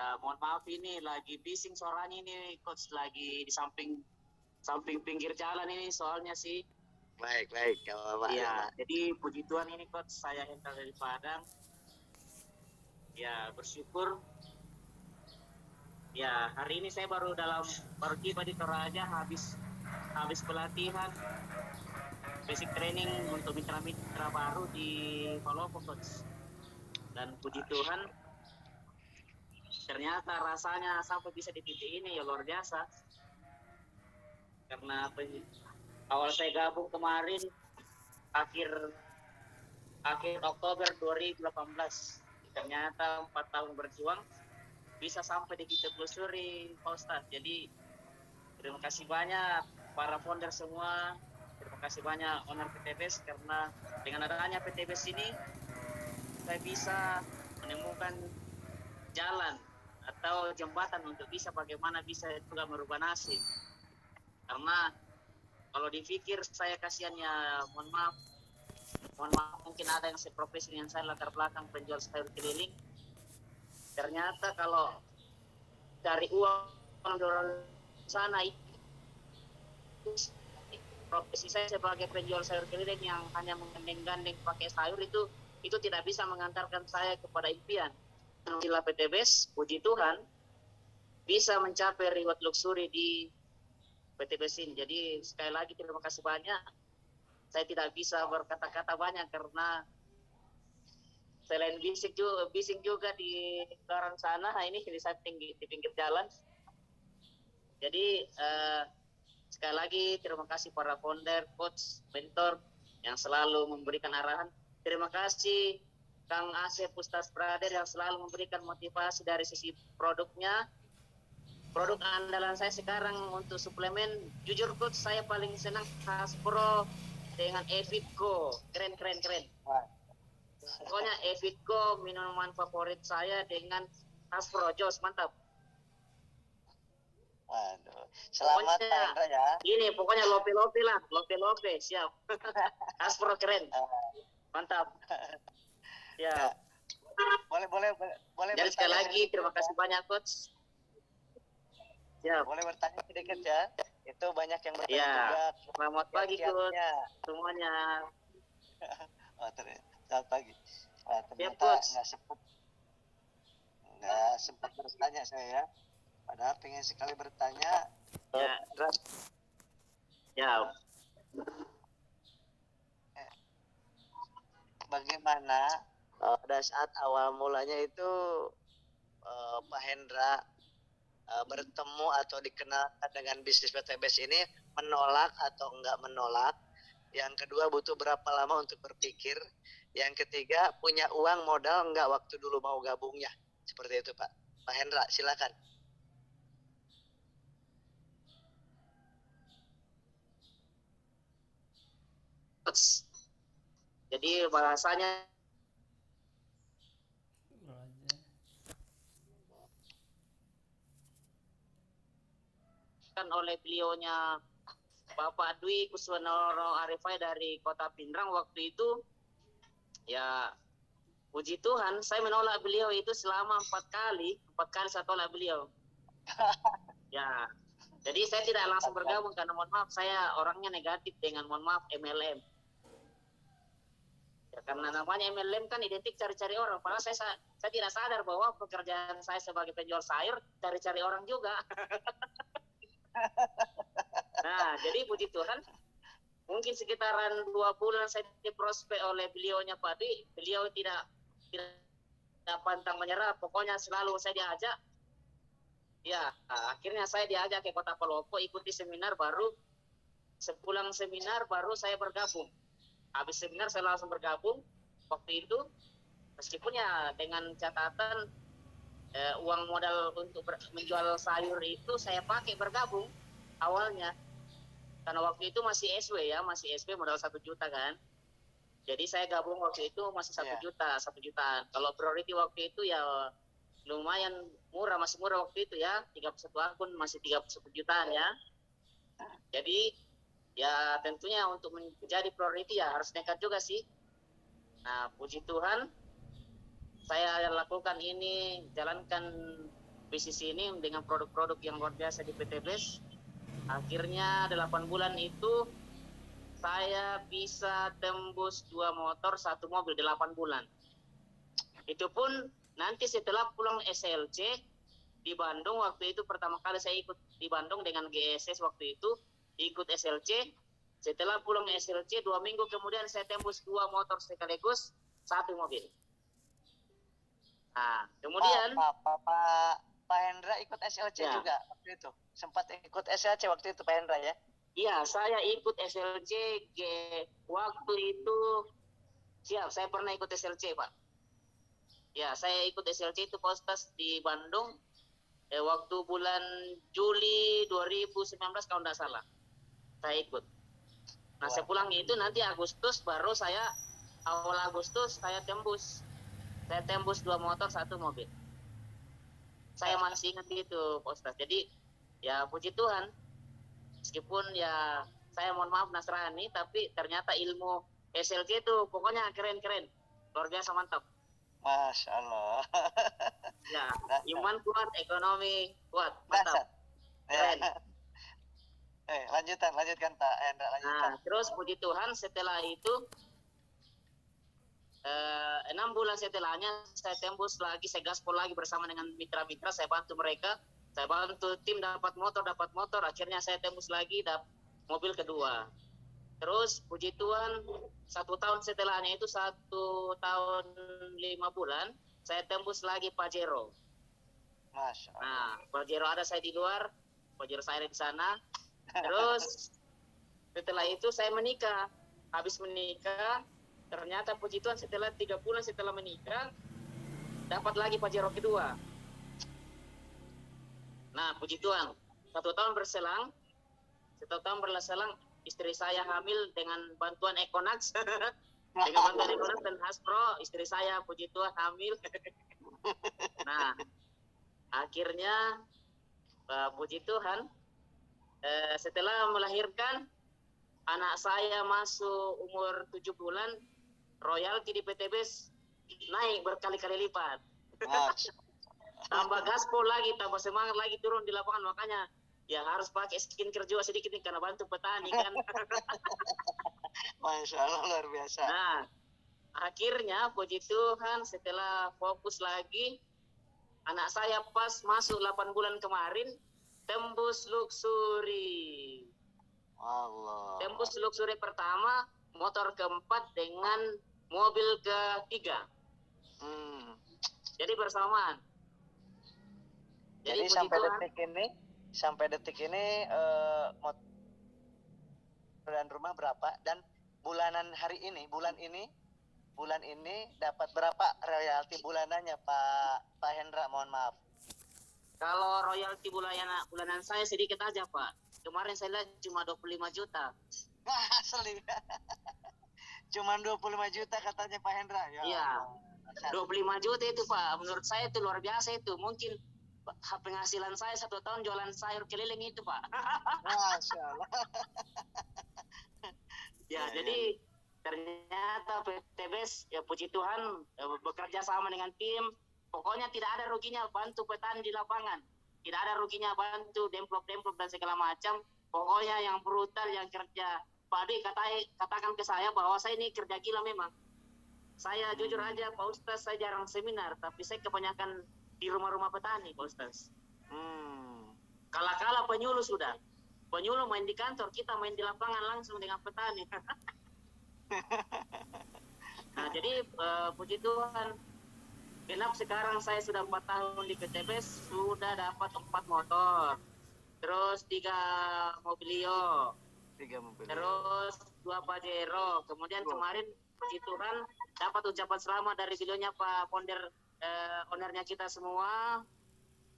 Ya, mohon maaf ini lagi bising suaranya ini coach, lagi di samping pinggir jalan ini soalnya sih. Baik, gak apa-apa. Ya, jadi puji Tuhan ini coach, saya Hendra dari Padang. Ya, bersyukur. Ya, hari ini saya baru tiba di Toraja habis pelatihan basic training untuk mitra-mitra baru di Palopo coach. Dan puji Tuhan, ternyata rasanya sampai bisa di titik ini ya luar biasa. Karena awal saya gabung kemarin akhir Oktober 2018, ternyata 4 tahun berjuang bisa sampai di kita telusuri Pak Ustadz. Jadi terima kasih banyak para founder semua, terima kasih banyak owner PTBS, karena dengan adanya PTBS ini saya bisa menemukan jalan atau jembatan untuk bisa bagaimana bisa juga merubah nasib. Karena kalau dipikir saya kasihan ya, mohon maaf mungkin ada yang seprofesi dengan saya, latar belakang penjual sayur keliling. Ternyata kalau dari uang dari sana itu profesi saya sebagai penjual sayur keliling yang hanya menggandeng-gandeng pakai sayur itu tidak bisa mengantarkan saya kepada impian. Alhamdulillah PTBS, puji Tuhan, bisa mencapai reward luxury di PTBS ini. Jadi sekali lagi terima kasih banyak. Saya tidak bisa berkata-kata banyak karena selain bising juga di luar sana, ini di pinggir jalan. Jadi sekali lagi terima kasih para founder, coach, mentor yang selalu memberikan arahan. Terima kasih Kang Asep Ustaz Prader yang selalu memberikan motivasi dari sisi produknya. Produk andalan saya sekarang untuk suplemen, jujur coach, saya paling senang Haspro dengan Evitco. Keren. Pokoknya Evitco minuman favorit saya dengan Haspro, Jos, mantap. Waduh, selamat Pak Hendra ya. Ini pokoknya lope lah, lope, siap. Haspro keren, mantap. Ya. Boleh. Jadi sekali lagi terima kasih banyak coach. Ya. Boleh bertanya sedikit ya. Itu banyak yang bertanya juga. Selamat pagi coach semuanya. Selamat pagi. Ternyata nggak sempat bertanya saya ya. Padahal pengen sekali bertanya. Ya. Bagaimana pada saat awal mulanya itu Pak Hendra bertemu atau dikenal dengan bisnis PTBS ini, menolak atau enggak menolak? Yang kedua, butuh berapa lama untuk berpikir? Yang ketiga, punya uang modal enggak waktu dulu mau gabungnya? Seperti itu Pak Hendra, silakan. Jadi bahasanya kan oleh beliaunya Bapak Dwi Kuswanoro Arifai dari Kota Pindrang waktu itu, ya puji Tuhan saya menolak beliau itu selama 4 kali saya tolak beliau. Ya, jadi saya tidak langsung bergabung karena mohon maaf saya orangnya negatif dengan mohon maaf MLM. Ya, karena namanya MLM kan identik cari-cari orang. Padahal saya tidak sadar bahwa pekerjaan saya sebagai penjual sayur cari-cari orang juga. Nah, jadi puji Tuhan, mungkin sekitaran 2 bulan saya diprospek oleh beliaunya Pak Dwi. Beliau tidak pantang menyerah, pokoknya selalu saya diajak. Ya, akhirnya saya diajak ke Kota Palopo, ikuti seminar, baru sepulang seminar baru saya bergabung. Habis seminar saya langsung bergabung waktu itu, meskipun ya dengan catatan uang modal untuk menjual sayur itu saya pakai bergabung awalnya. Karena waktu itu masih SW ya, masih SW modal 1 juta kan. Jadi saya gabung waktu itu masih 1 jutaan. Kalau priority waktu itu ya lumayan murah, masih murah waktu itu ya, 31 akun masih 31 jutaan ya. Jadi ya tentunya untuk menjadi priority ya harus nekat juga sih. Nah puji Tuhan saya lakukan ini, jalankan bisnis ini dengan produk-produk yang luar biasa di PT BES. Akhirnya 8 bulan itu saya bisa tembus 2 motor, 1 mobil 8 bulan. Itu pun nanti setelah pulang SLC di Bandung, waktu itu pertama kali saya ikut di Bandung dengan GSS waktu itu, ikut SLC. Setelah pulang SLC 2 minggu kemudian saya tembus 2 motor sekaligus 1 mobil. Nah, kemudian Pak Hendra ikut SLC ya. juga waktu itu. Sempat ikut SLC waktu itu Pak Hendra ya? Iya, saya ikut SLC waktu itu. Siap, saya pernah ikut SLC, Pak. Ya, saya ikut SLC itu Kostas di Bandung waktu bulan Juli 2019 kalau tidak salah. Saya ikut. Nah, sepulang itu nanti Agustus baru saya, awal Agustus saya tembus. Saya tembus 2 motor, 1 mobil. Saya masih ingat itu, Kostas. Jadi, ya puji Tuhan. Meskipun ya saya mohon maaf Nasrani, tapi ternyata ilmu SLC itu pokoknya keren-keren. Luar biasa mantap. Masya Allah. Ya, iman kuat, ekonomi kuat, mantap. Keren. Lanjutkan Pak Hendra, lanjutkan. Nah, terus puji Tuhan setelah itu 6 bulan setelahnya saya tembus lagi, saya gaspol lagi bersama dengan mitra-mitra, saya bantu mereka, saya bantu tim dapat motor, akhirnya saya tembus lagi mobil kedua. Terus puji Tuhan 1 tahun setelahnya itu 1 tahun 5 bulan saya tembus lagi Pajero. Masya Allah. Nah, Pajero ada saya di luar, Pajero saya di sana. Terus setelah itu saya menikah. Habis menikah, ternyata puji Tuhan setelah 3 bulan setelah menikah dapat lagi Pajero kedua. Nah, puji Tuhan 1 tahun berselang, istri saya hamil dengan bantuan Econax. Dengan bantuan Econax dan Hasbro, istri saya puji Tuhan hamil. Nah, akhirnya puji Tuhan setelah melahirkan anak saya masuk umur 7 bulan, royalti di PT BES naik berkali-kali lipat. Tambah gaspol lagi, tambah semangat lagi turun di lapangan, makanya ya harus pakai skincare juga sedikit nih karena bantu petani kan. Masya Allah, luar biasa. Nah, akhirnya puji Tuhan setelah fokus lagi, anak saya pas masuk 8 bulan kemarin tembus luxury. Allah. Tembus luxury pertama, motor keempat dengan mobil ketiga. Jadi bersamaan. Jadi sampai detik ini motor dan rumah berapa, dan bulan ini dapat berapa royalti bulanannya Pak Hendra, mohon maaf. Kalau royalti bulanan saya sedikit aja Pak. Kemarin saya lihat cuma 25 juta. Asli. Cuma 25 juta katanya Pak Hendra. Iya. 25 juta itu Pak. Menurut saya itu luar biasa itu. Mungkin penghasilan saya 1 tahun jualan sayur keliling itu Pak. Masya Allah. Ya, jadi ternyata PT BES ya puji Tuhan bekerja sama dengan tim. Pokoknya tidak ada ruginya bantu petani di lapangan. Tidak ada ruginya bantu demplok-demplok dan segala macam. Pokoknya yang brutal, yang kerja. Pak Adi katakan ke saya bahwa saya ini kerja gila memang. Saya jujur aja Pak Ustaz, saya jarang seminar. Tapi saya kebanyakan di rumah-rumah petani Pak Ustaz. Kala-kala penyuluh sudah. Penyuluh main di kantor, kita main di lapangan langsung dengan petani. Nah, jadi puji Tuhan, genap sekarang saya sudah 4 tahun di PT BES, sudah dapat 4 motor, terus 3 Mobilio, terus 2 Pajero. Kemudian kemarin puji Tuhan dapat ucapan selamat dari beliaunya Pak Ponder, ownernya kita semua,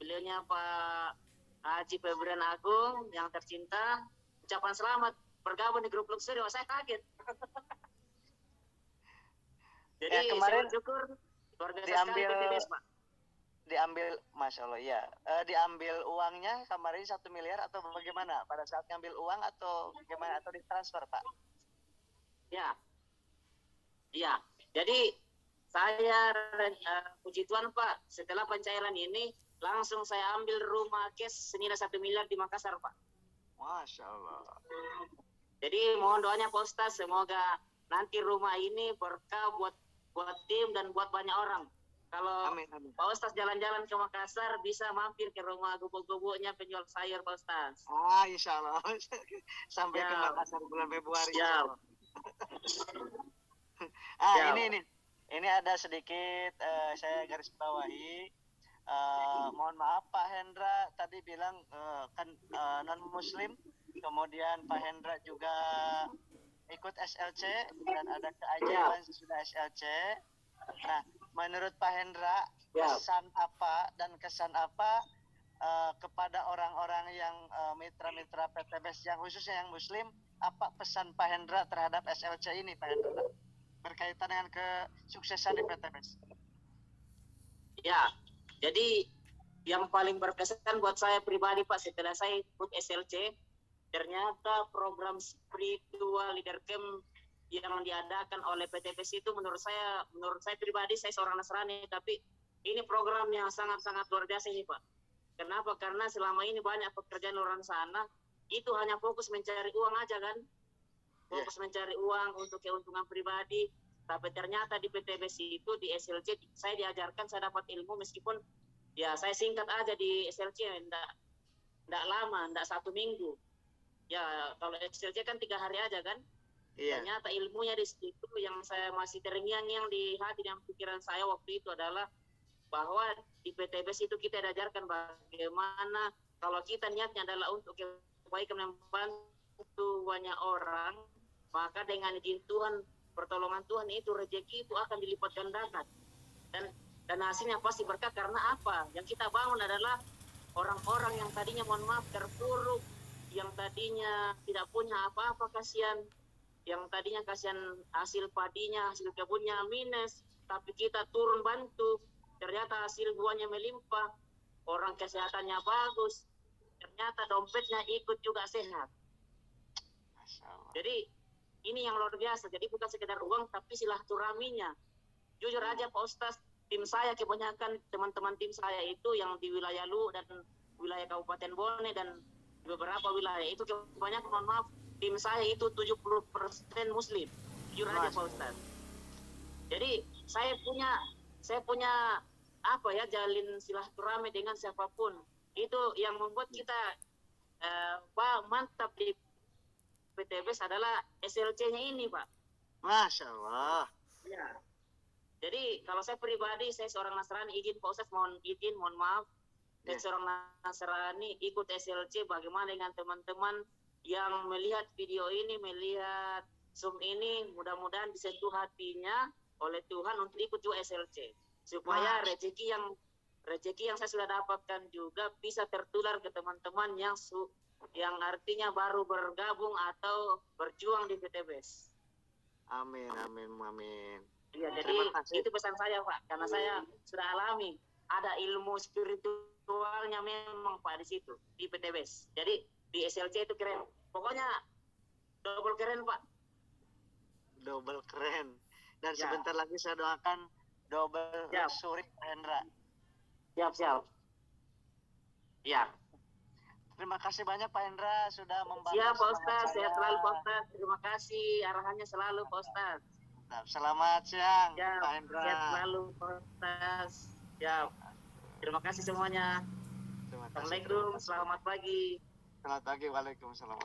beliaunya Pak Haji Febrian Agung yang tercinta, ucapan selamat bergabung di grup luxury. Saya kaget. Jadi ya, kemarin saya syukur luar biasa sekali PT BES, Pak. Diambil, Masya Allah ya. Diambil uangnya kemarin 1 miliar atau bagaimana? Pada saat ngambil uang atau bagaimana, atau ditransfer Pak? Ya, jadi saya puji Tuhan Pak, setelah pencairan ini langsung saya ambil rumah cash senilai 1 miliar di Makassar, Pak. Masya Allah. Jadi mohon doanya Pak Ustadz, semoga nanti rumah ini berkah buat tim dan buat banyak orang. Kalau Amin, amin. Pak Ustadz jalan-jalan ke Makassar, bisa mampir ke rumah gubuk-gubuknya penjual sayur, Pak Ustadz. Insya Allah. Sampai ke Makassar bulan Februari. Siap. Siap. Ini ada sedikit saya garis bawahi. Mohon maaf Pak Hendra tadi bilang kan non Muslim, kemudian Pak Hendra juga ikut SLC dan ada keajaiban sudah SLC. Nah, menurut Pak Hendra, pesan apa dan kesan apa kepada orang-orang yang mitra-mitra PTBS yang khususnya yang Muslim, apa pesan Pak Hendra terhadap SLC ini, Pak Hendra, berkaitan dengan kesuksesan di PTBS? Ya, jadi yang paling berkesan buat saya pribadi Pak, setelah saya ikut SLC, ternyata program spiritual leader camp yang diadakan oleh PTBS itu menurut saya pribadi, saya seorang Nasrani, tapi ini program yang sangat-sangat luar biasa ini Pak. Kenapa? Karena selama ini banyak pekerjaan orang sana itu hanya fokus mencari uang aja kan, fokus mencari uang untuk keuntungan pribadi. Tapi ternyata di PTBS itu, di SLC, saya diajarkan, saya dapat ilmu meskipun ya saya singkat aja di SLC, enggak lama, enggak 1 minggu. Ya kalau SLC kan 3 hari aja kan. Ternyata ilmunya di situ yang saya masih terngiang-ngiang di hati dan pikiran saya waktu itu adalah bahwa di PTBS itu kita diajarkan bagaimana kalau kita niatnya adalah untuk kebaikan membantu banyak orang, maka dengan izin Tuhan, pertolongan Tuhan itu rezeki itu akan dilipat gandakan dan hasilnya pasti berkah. Karena apa? Yang kita bangun adalah orang-orang yang tadinya mohon maaf terpuruk, yang tadinya tidak punya apa-apa, kasihan, yang tadinya kasihan hasil padinya, hasil kebunnya minus, tapi kita turun bantu, ternyata hasil buahnya melimpah, orang kesehatannya bagus, ternyata dompetnya ikut juga sehat. Jadi ini yang luar biasa. Jadi bukan sekedar uang, tapi silaturahminya. Jujur aja Pak Ustadz, tim saya kebanyakan teman-teman tim saya itu yang di wilayah Lu dan wilayah Kabupaten Bone dan beberapa wilayah itu kebanyakan, mohon maaf, tim saya itu 70% Muslim. Jujur aja Pak Ustadz. Jadi saya punya apa ya, jalin silaturahmi dengan siapapun. Itu yang membuat kita mantap di PTBS adalah SLC-nya ini, Pak. Masya Allah. Ya. Jadi kalau saya pribadi, saya seorang Nasrani, izin Pak Ustadz, mohon maaf. Saya seorang Nasrani ikut SLC, bagaimana dengan teman-teman yang melihat video ini, melihat Zoom ini, mudah-mudahan disentuh hatinya oleh Tuhan untuk ikut juga SLC. Supaya rezeki yang saya sudah dapatkan juga bisa tertular ke teman-teman yang artinya baru bergabung atau berjuang di PTBS. Amin, amin, amin. Iya, jadi itu pesan saya Pak, karena saya sudah alami ada ilmu spiritualnya memang Pak di situ di PTBS. Jadi di SLC itu keren, pokoknya double keren Pak. Double keren. Dan sebentar lagi saya doakan double suri Pak Hendra. Siap. Ya. Terima kasih banyak Pak Hendra sudah membantu. Siap Pak Ustadz, sehat selalu Pak Ustadz. Terima kasih arahannya selalu Pak Ustadz. Selamat siang Pak Hendra. Sehat selalu Pak Ustadz. Siap. Terima kasih semuanya. Assalamualaikum, selamat pagi. Selamat pagi, waalaikumsalam.